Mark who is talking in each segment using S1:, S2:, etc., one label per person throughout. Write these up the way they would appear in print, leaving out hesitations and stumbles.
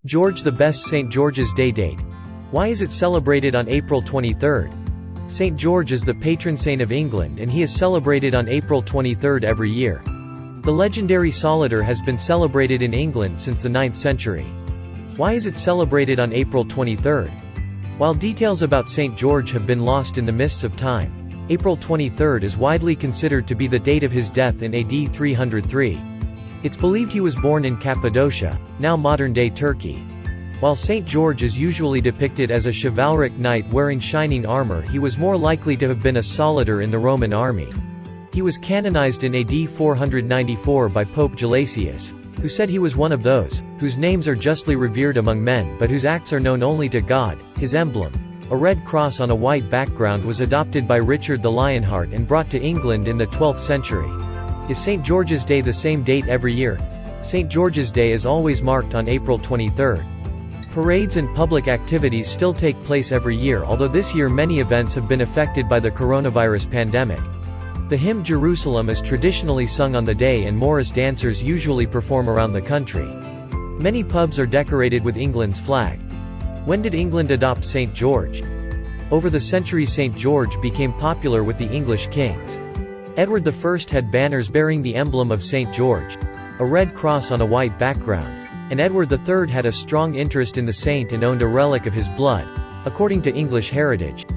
S1: George the Best. St. George's Day date. Why is it celebrated on April 23? St. George is the patron saint of England and he is celebrated on April 23 every year. The legendary solitaire has been celebrated in England since the 9th century. Why is it celebrated on April 23? While details about St. George have been lost in the mists of time, April 23 is widely considered to be the date of his death in AD 303. It's believed he was born in Cappadocia, now modern-day Turkey. While St. George is usually depicted as a chivalric knight wearing shining armor, he was more likely to have been a solitaire in the Roman army. He was canonized in AD 494 by Pope Gelasius, who said he was one of those whose names are justly revered among men but whose acts are known only to God. His emblem, a red cross on a white background, was adopted by Richard the Lionheart and brought to England in the 12th century. Is St. George's Day the same date every year? St. George's Day is always marked on April 23. Parades and public activities still take place every year, although this year many events have been affected by the coronavirus pandemic. The hymn Jerusalem is traditionally sung on the day and Morris dancers usually perform around the country. Many pubs are decorated with England's flag. When did England adopt St. George? Over the centuries, St. George became popular with the English kings. Edward I had banners bearing the emblem of St. George, a red cross on a white background, and Edward III had a strong interest in the saint and owned a relic of his blood, according to English heritage.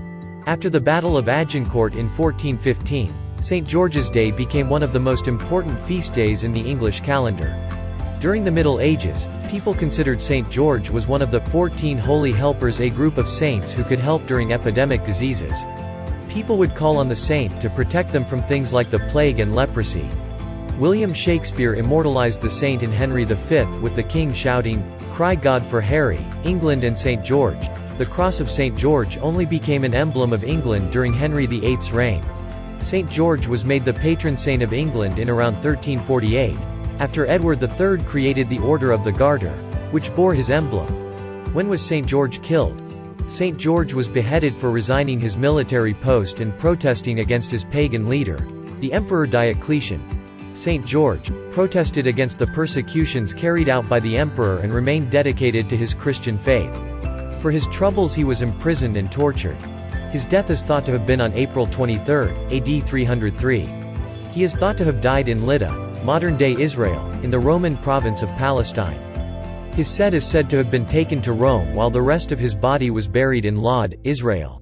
S1: After the Battle of Agincourt in 1415, St. George's Day became one of the most important feast days in the English calendar. During the Middle Ages, people considered St. George was one of the 14 holy helpers, a group of saints who could help during epidemic diseases. People would call on the saint to protect them from things like the plague and leprosy. William Shakespeare immortalized the saint in Henry V with the king shouting, "Cry God for Harry, England and St. George." The cross of St. George only became an emblem of England during Henry VIII's reign. St. George was made the patron saint of England in around 1348, after Edward III created the Order of the Garter, which bore his emblem. When was St. George killed? St. George was beheaded for resigning his military post and protesting against his pagan leader, the Emperor Diocletian. St. George protested against the persecutions carried out by the emperor and remained dedicated to his Christian faith. For his troubles he was imprisoned and tortured. His death is thought to have been on April 23, AD 303. He is thought to have died in Lydda, modern-day Israel, in the Roman province of Palestine. His head is said to have been taken to Rome while the rest of his body was buried in Lod, Israel.